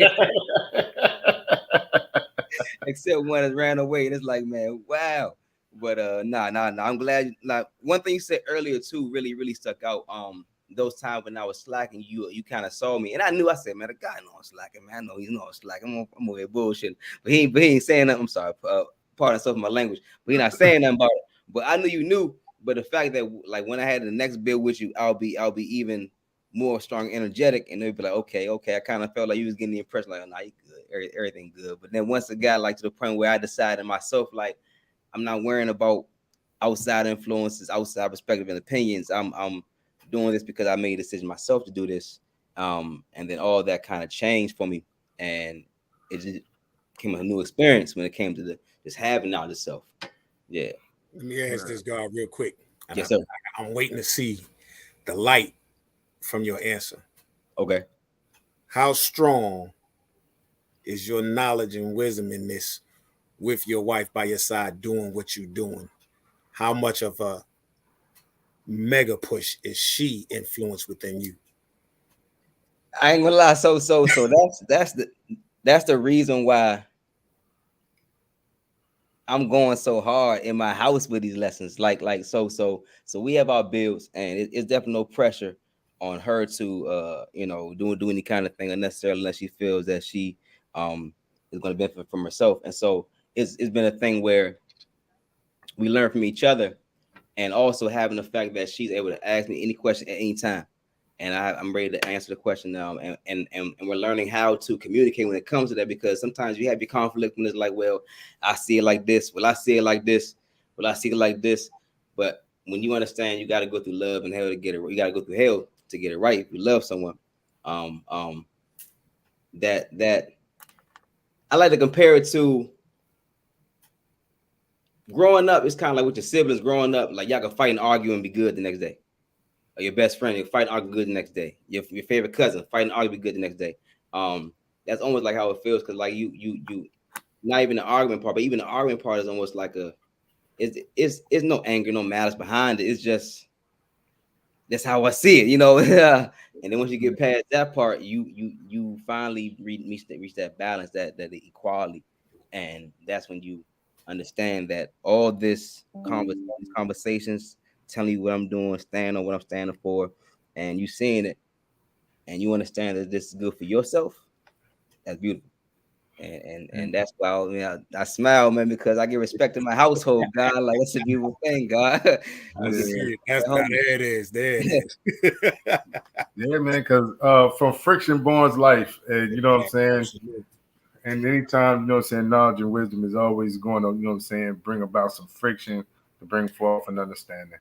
except one has ran away, and it's like, man, wow. But nah. I'm glad. Like one thing you said earlier too, really stuck out. Those times when I was slacking, you kind of saw me, and I knew. I said, man, the guy know I'm slacking, man. I know he's not slacking. I'm over here bullshitting, but he ain't saying nothing. I'm sorry, pardon some of my language, but he's not saying nothing about it. But I knew you knew. But the fact that like when I had the next build with you, I'll be even more strong, energetic, and they'd be like, okay. I kind of felt like you was getting the impression like, oh, nah, you good, everything good. But then once it got like to the point where I decided myself, like, I'm not worrying about outside influences, outside perspective and opinions. I'm doing this because I made a decision myself to do this. And then all that kind of changed for me, and it just became a new experience when it came to just having knowledge of self. Yeah. Let me ask this guy real quick. And Yes, sir. I'm waiting to see the light from your answer. Okay. How strong is your knowledge and wisdom in this with your wife by your side doing what you're doing? How much of a mega push is she influenced within you? I ain't gonna lie. So that's the reason why I'm going so hard in my house with these lessons. So we have our bills, and it's definitely no pressure on her to do any kind of thing unnecessarily unless she feels that she is going to benefit from herself. And so it's been a thing where we learn from each other, and also having the fact that she's able to ask me any question at any time, and I'm ready to answer the question now. And we're learning how to communicate when it comes to that, because sometimes you have your conflict when it's like, well, I see it like this. Well, I see it like this. Well, I see it like this. But when you understand, you got to go through love and hell to get it. You got to go through hell to get it right. If you love someone, that I like to compare it to growing up. It's kind of like with your siblings growing up. Like y'all can fight and argue and be good the next day. Or your best friend, you fight and argue good the next day. Your favorite cousin, fight and argue be good the next day. That's almost like how it feels, because like you not even the argument part, but even the argument part is almost like it's no anger, no malice behind it. It's just that's how I see it, And then once you get past that part, you finally reach that balance, that the equality, and that's when you understand that all this conversations, telling you what I'm doing, standing on what I'm standing for, and you seeing it, and you understand that this is good for yourself. That's beautiful. And that's why I smile, man, because I get respect in my household, God. Like, that's a beautiful thing, God. I see it. That's now there it is. There it is. Yeah, man, because from friction borns life, and you know what I'm saying? And anytime, you know what I'm saying, knowledge and wisdom is always going to, you know what I'm saying, bring about some friction to bring forth an understanding.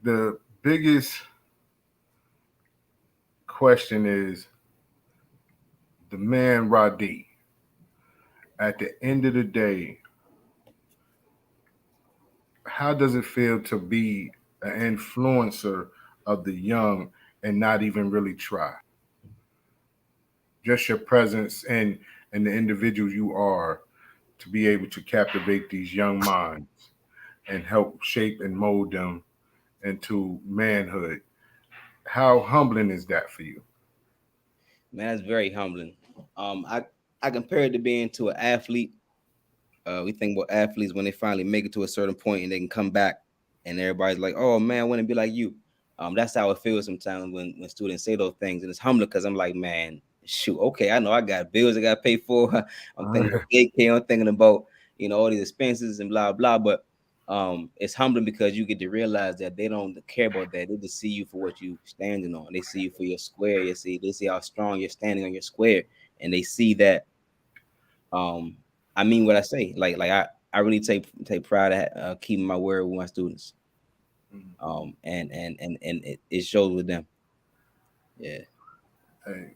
The biggest question is the man Rahdi. At the end of the day, how does it feel to be an influencer of the young and not even really try? Just your presence and the individual you are to be able to captivate these young minds and help shape and mold them into manhood. How humbling is that for you? Man, that's very humbling. I compare it to being to an athlete. We think about athletes when they finally make it to a certain point and they can come back, and everybody's like, "Oh man, I want to be like you." That's how it feels sometimes when students say those things, and it's humbling because I'm like, man, shoot, okay, I know I got bills I got to pay for. I'm thinking about daycare. I'm thinking about all these expenses and blah blah. But it's humbling because you get to realize that they don't care about that. They just see you for what you standing on. They see you for your square. They see how strong you're standing on your square, and they see that I mean what I say. Like I really take pride at keeping my word with my students. And it shows with them. Yeah. Hey,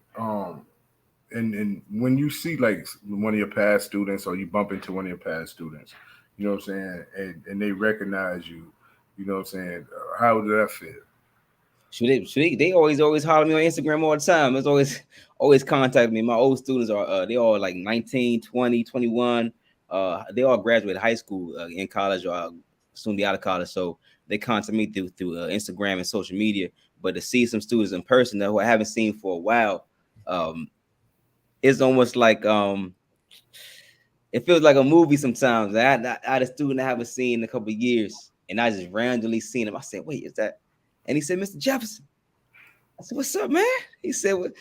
and when you see like one of your past students or you bump into one of your past students, you know what I'm saying, and they recognize you, you know what I'm saying, how did that feel? They always holler at me on Instagram all the time. It's always contact me. My old students are they all like 19, 20, 21. They all graduated high school, in college, or soon be out of college. So they contact me through Instagram and social media. But to see some students in person that who I haven't seen for a while, it's almost like it feels like a movie sometimes. I had a student I haven't seen in a couple of years, and I just randomly seen him. I said, "Wait, is that?" And he said, "Mr. Jefferson." I said, "What's up, man?" He said, "What?"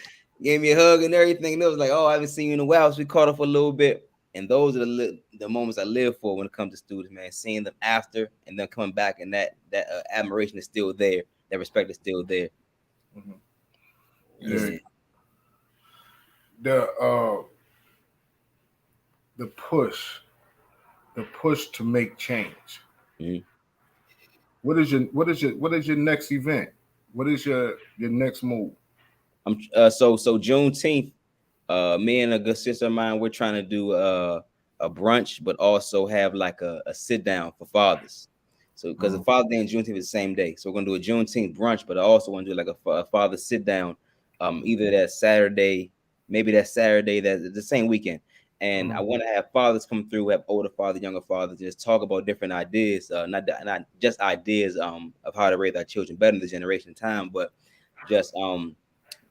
Gave me a hug and everything. And it was like, "Oh, I haven't seen you in a while." So we caught up for a little bit. And those are the moments I live for when it comes to students, man. Seeing them after and then coming back, and that admiration is still there. That respect is still there. Mm-hmm. Yeah. The push to make change. Mm-hmm. What is your next event? What is your next move? I'm so Juneteenth. Me and a good sister of mine, we're trying to do a brunch, but also have like a sit down for fathers. So because the Father's Day and Juneteenth is the same day, so we're gonna do a Juneteenth brunch, but I also want to do like a father sit down, either that Saturday, maybe that Saturday, that the same weekend. And I want to have fathers come through, have older fathers, younger fathers, just talk about different ideas, not just ideas of how to raise our children better in this generation time, but just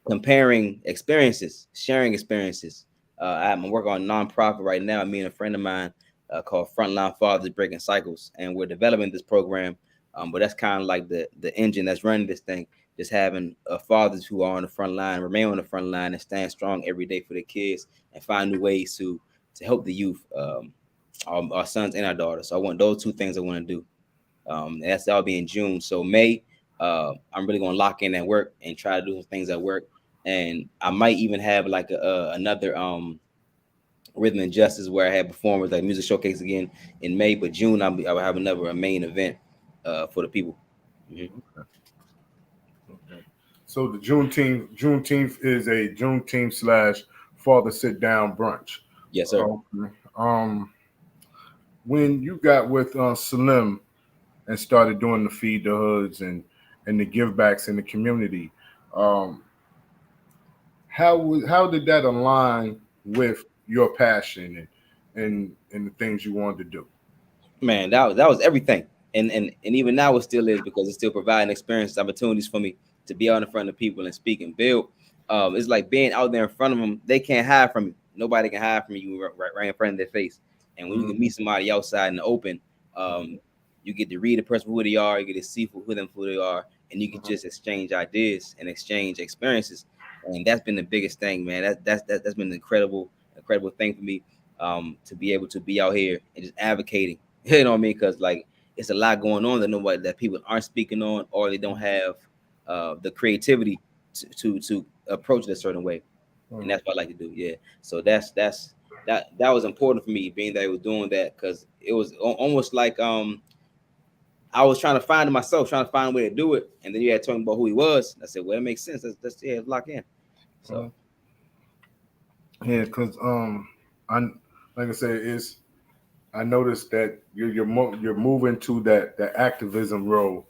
comparing experiences, sharing experiences. I'm working on a nonprofit right now. Me and a friend of mine called Frontline Fathers Breaking Cycles, and we're developing this program. But that's kind of like the engine that's running this thing. Just having fathers who are on the front line, remain on the front line, and stand strong every day for their kids, and find new ways to help the youth, our sons and our daughters. So I want those two things I want to do. That'll be in June. So May, I'm really gonna lock in at work and try to do some things at work. And I might even have like another Rhythm and Justice where I have performers like music showcase again in May. But June I will have another main event for the people. Mm-hmm. Okay. So the Juneteenth is a Juneteenth / father sit down brunch. Yes, sir. When you got with Salim and started doing the feed the hoods and the give backs in the community, how did that align with your passion and the things you wanted to do? Man, that was everything. And even now it still is, because it's still providing experience, opportunities for me to be out in front of people and speak and build. It's like being out there in front of them. They can't hide from you. Nobody can hide from you right in front of their face. And when you can meet somebody outside in the open, you get to read a person who they are, you get to see who they are, and you can just exchange ideas and exchange experiences. and that's been the biggest thing, man. That's been an incredible thing for me, to be able to be out here and just advocating. You know what I mean? Because like it's a lot going on that people aren't speaking on, or they don't have the creativity to approach it a certain way, and that's what I like to do. Yeah, so that was important for me, being that I was doing that, because it was almost like I was trying to find myself, trying to find a way to do it, and then you had talking about who he was. I said, well, it makes sense. Let's lock in. So yeah, because I like I said, I noticed that you're moving to that activism role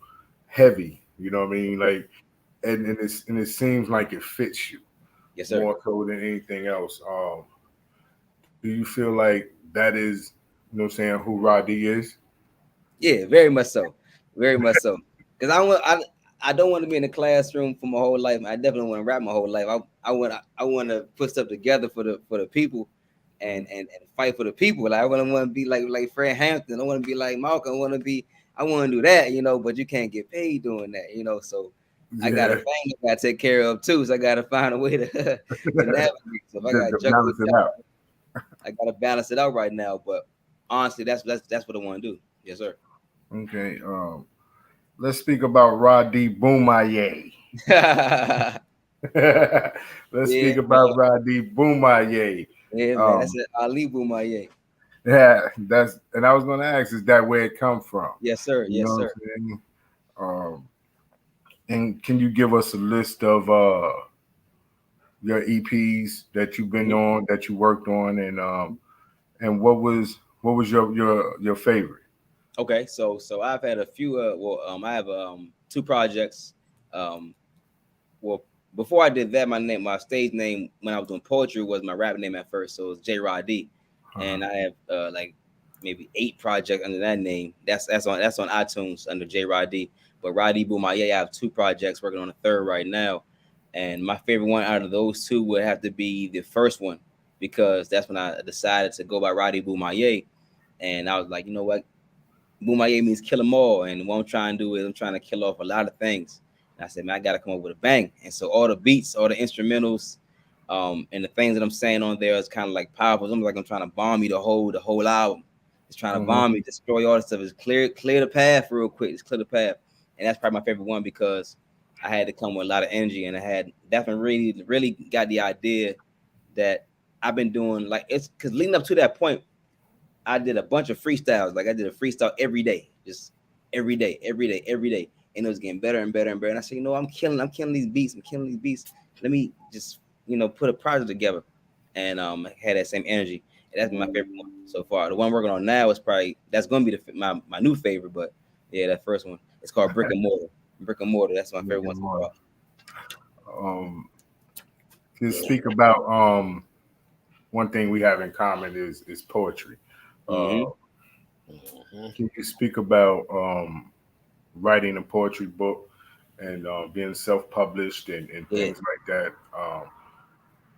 heavy. You know what I mean? Like, and it seems like it fits you. yes, sir. More so than anything else. Do you feel like that is, you know what I'm saying, who Rahdi is? Yeah, very much so. Very much so. Because I don't want to be in the classroom for my whole life. I definitely want to rap my whole life. I want to put stuff together for the people, and fight for the people. Like I want to be like Fred Hampton. I want to be like Malcolm. I want to do that, but you can't get paid doing that, So I got a family I got to take care of too. So I got to find a way to navigate. So if I got to juggle it out, I got to balance it out right now. But honestly, that's what I want to do. Yes, sir. Okay. Let's speak about Rahdi Boomaye. Let's speak about Rahdi Boomaye. Yeah, man, that's it. Ali Boomaye. Yeah, and I was going to ask, is that where it come from? Yes, sir. You yes, know sir. And can you give us a list of your EPs that you've been on, that you worked on, and what was your favorite? Okay, so I've had a few. I have 2 projects. Well, before I did that, my stage name when I was doing poetry was my rap name at first, so it was J Rahdi, and I have like maybe 8 projects under that name. That's on iTunes under J Rahdi. But Rahdi Boomaye, I have 2 projects, working on a third right now, and my favorite one out of those 2 would have to be the first one, because that's when I decided to go by Rahdi Boomaye, and I was like, you know what? Boomaye means kill them all, and what I'm trying to do is I'm trying to kill off a lot of things. And I said, man, I got to come up with a bang. And so all the beats, all the instrumentals, and the things that I'm saying on there is kind of like powerful. I'm trying to bomb you the whole album. It's trying to bomb me, destroy all the stuff. It's clear the path real quick. It's clear the path, and that's probably my favorite one, because I had to come with a lot of energy, and I had definitely really got the idea that I've been doing, like, it's because leading up to that point, I did a bunch of freestyles. Like I did a freestyle every day, just every day, and it was getting better and better and better. And I said, I'm killing these beats. Let me just put a project together, and had that same energy. And that's been my favorite one so far. The one I'm working on now is that's going to be my new favorite. But yeah, that first one, it's called Brick and Mortar. Brick and Mortar. That's my favorite one so far. To speak about one thing we have in common is poetry. Can you speak about writing a poetry book and being self-published and things like that,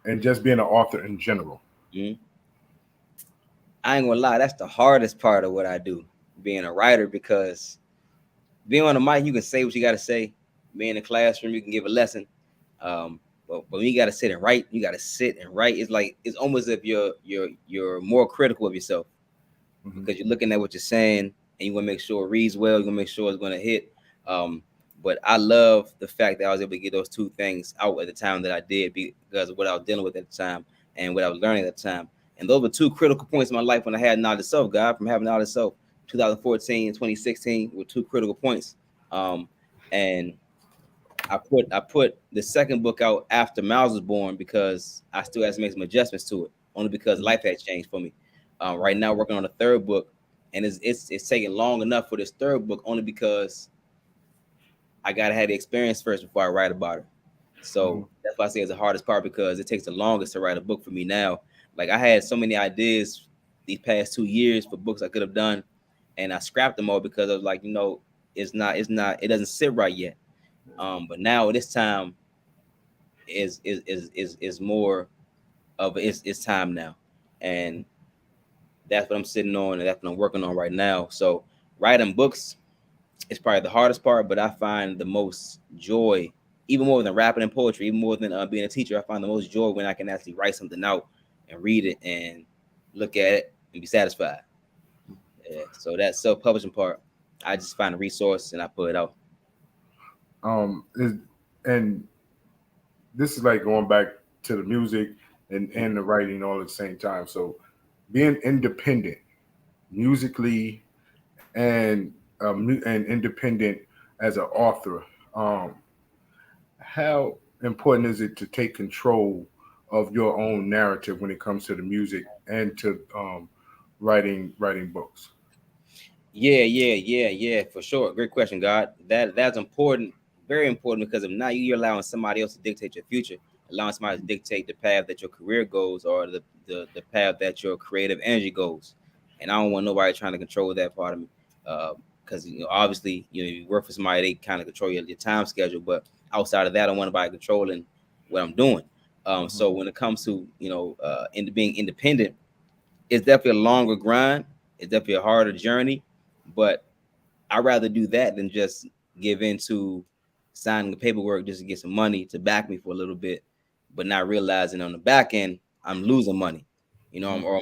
and just being an author in general? I ain't gonna lie, that's the hardest part of what I do, being a writer, because being on the mic, you can say what you got to say. Being in the classroom, you can give a lesson. But when you got to sit and write, it's almost as if you're more critical of yourself, because you're looking at what you're saying, and you want to make sure it reads well. You want to make sure it's going to hit. But I love the fact that I was able to get those 2 things out at the time that I did, because of what I was dealing with at the time and what I was learning at the time. And those were 2 critical points in my life when I had knowledge of self, God, from having knowledge of self. 2014 and 2016 were 2 critical points. And I put the second book out after Miles was born, because I still had to make some adjustments to it, only because life had changed for me. Right now, working on the third book, and it's taking long enough for this third book, only because I gotta have the experience first before I write about it. So that's why I say it's the hardest part, because it takes the longest to write a book for me now. Like I had so many ideas these past 2 years for books I could have done, and I scrapped them all because I was like, it doesn't sit right yet. But now this time is more of it's time now, and that's what I'm sitting on, and that's what I'm working on right now. So writing books is probably the hardest part, but I find the most joy even more than rapping and poetry, even more than being a teacher, I find the most joy when I can actually write something out and read it and look at it and be satisfied. Yeah, so that self-publishing part, I just find a resource and I put it out. And this is like going back to the music and the writing all at the same time. So being independent musically and independent as an author, how important is it to take control of your own narrative when it comes to the music and to writing books? Yeah, for sure. Great question, God. That's important, very important, because if not, you're allowing somebody else to dictate your future, allowing somebody to dictate the path that your career goes or the path that your creative energy goes. And I don't want nobody trying to control that part of me. Because obviously, you work for somebody, they kind of control your time schedule. But outside of that, I don't want anybody controlling what I'm doing. So when it comes to into being independent, it's definitely a longer grind. It's definitely a harder journey, but I'd rather do that than just give in to signing the paperwork just to get some money to back me for a little bit, but not realizing on the back end I'm losing money, or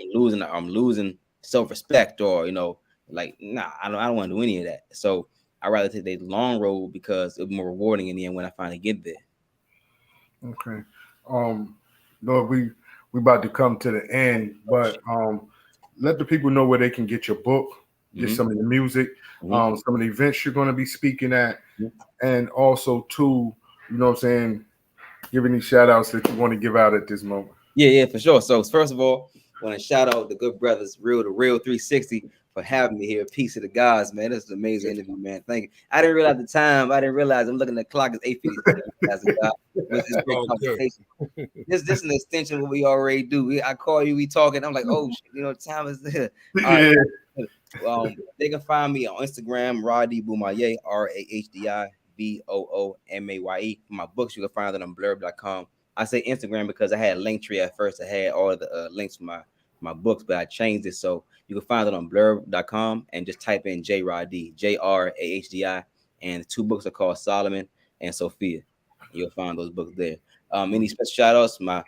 I'm losing self-respect, or like, nah, I don't want to do any of that. So I'd rather take the long road because it'll be more rewarding in the end when I finally get there. Okay. Lord, we about to come to the end, but let the people know where they can get your book, get some of the music, some of the events you're going to be speaking at, and also too, what I'm saying, give any shout outs that you want to give out at this moment. Yeah, for sure. So first of all, I want to shout out the good brothers, Real 360, for having me here. Peace to the gods, man. This is an amazing interview, man. Thank you. I didn't realize the time. I didn't realize I'm looking at the clock. It's 8:50. This great conversation. This is an extension of what we already do. I call you, we talking. I'm like, oh shit, time is there. All right. They can find me on Instagram, Rahdi Boomaye, RAHDI BOOMAYE. For my books, you can find it on blurb.com. I say Instagram because I had a link tree at first. I had all of the links for my books, but I changed it. So you can find it on blurb.com and just type in JRahdi, JRAHDI. And the two books are called Solomon and Sophia. You'll find those books there. Any special shout outs? My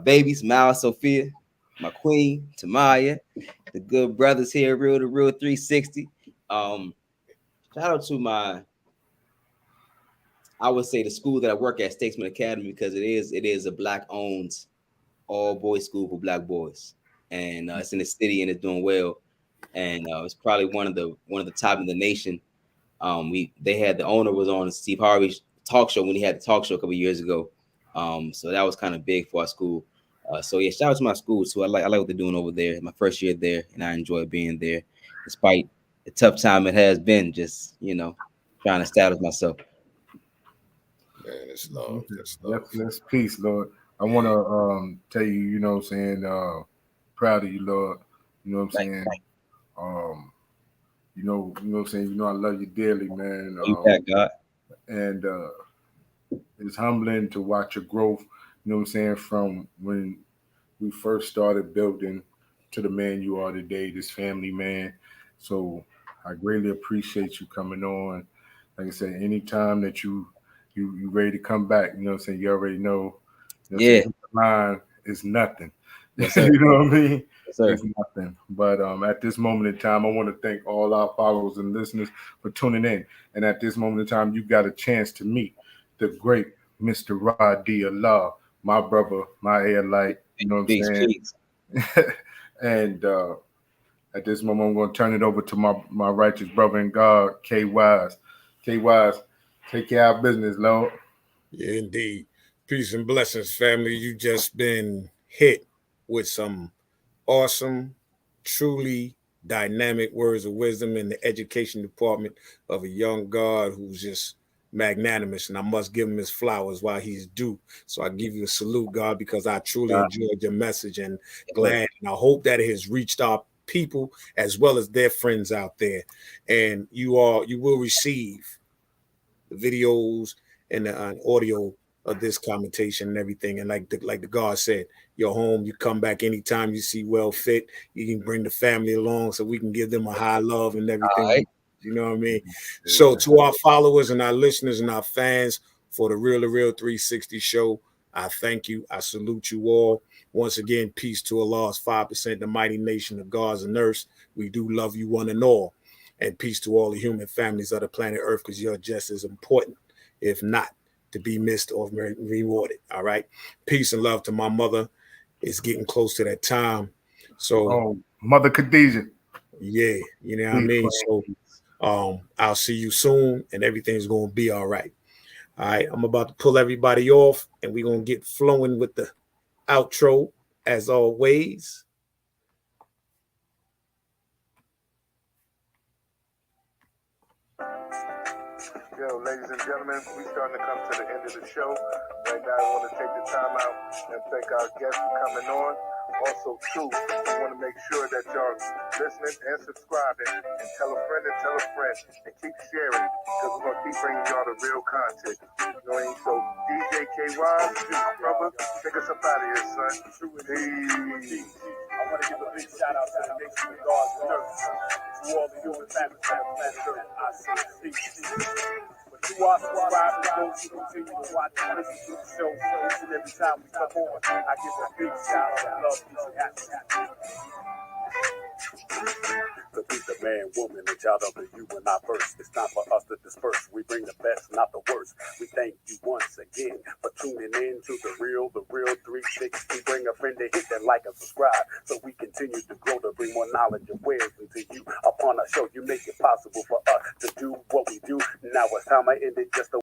babies, Miles, Sophia, my queen, Tamaya, the good brothers here, Real 360. Shout out to I would say the school that I work at, Statesman Academy, because it is a Black-owned all-boys school for Black boys, and it's in the city and it's doing well, and it's probably one of the top in the nation. They had, the owner was on Steve Harvey's talk show when he had the talk show a couple of years ago, so that was kind of big for our school. So yeah, shout out to my school too. I like what they're doing over there. It's my first year there, and I enjoy being there, despite the tough time it has been. Just trying to establish myself. Man, it's love. That's peace, Lord. I want to tell you, what I'm saying, proud of you, Lord. You know what I'm saying? You know what I'm saying? I love you dearly, man. You back, God. And it's humbling to watch your growth, you know what I'm saying, from when we first started building to the man you are today, this family man. So I greatly appreciate you coming on. Like I said, anytime that you ready to come back, you know what I'm saying, you already know. Yeah. The line is nothing. Yes, sir. You know what I mean? Yes, sir. It's nothing. But at this moment in time, I want to thank all our followers and listeners for tuning in. And at this moment in time, you got a chance to meet the great Mr. Rahdi Allah, my brother, my air light. You know what I'm saying? And at this moment, I'm going to turn it over to my righteous brother in God, K Wise. K Wise, take care of business, Lord. Yeah, indeed. Peace and blessings, family. You just been hit with some awesome, truly dynamic words of wisdom in the education department of a young God who's just magnanimous, and I must give him his flowers while he's due. So I give you a salute, God, because I truly enjoyed your message, and glad, and I hope that it has reached our people as well as their friends out there. And you will receive the videos and the audio of this commentation and everything. And like the God said, you're home, you come back anytime you see well fit. You can bring the family along so we can give them a high love and everything. Right. You know what I mean? Yeah. So to our followers and our listeners and our fans, for the Real 360 show. I thank you. I salute you all. Once again, peace to Allah's 5%, the mighty nation of gods and earths. We do love you one and all. And peace to all the human families of the planet Earth, because you're just as important, if not to be missed or rewarded. All right. Peace and love to my mother. It's getting close to that time. So, Mother Khadijah. Yeah, you know what I mean? So I'll see you soon and everything's going to be all right. All right, I'm about to pull everybody off and we're going to get flowing with the outro as always. Yo, ladies and gentlemen, we starting to come to the end of the show. Right now, I want to take the time out and thank our guests for coming on. Also, too, we want to make sure that y'all listening and subscribing and tell a friend and keep sharing because we're going to keep bringing y'all the real content. You know what I mean? So, DJ KY, brother, take us up out of here, son. Peace. I want to give a big shout out to the nation of God's nurse, to all the human families on the planet Earth. I say peace. But to our subscribers, those who continue to watch and listen to the show each and every time we come on, I give a big shout out of love, peace, and happiness. To be the man, woman, and child of the you and I first. It's time for us to disperse. We bring the best, not the worst. We thank you once again for tuning in to the real 360. Bring a friend to hit that like and subscribe so we continue to grow to bring more knowledge and wisdom to you upon our show. You make it possible for us to do what we do. Now it's time I end it just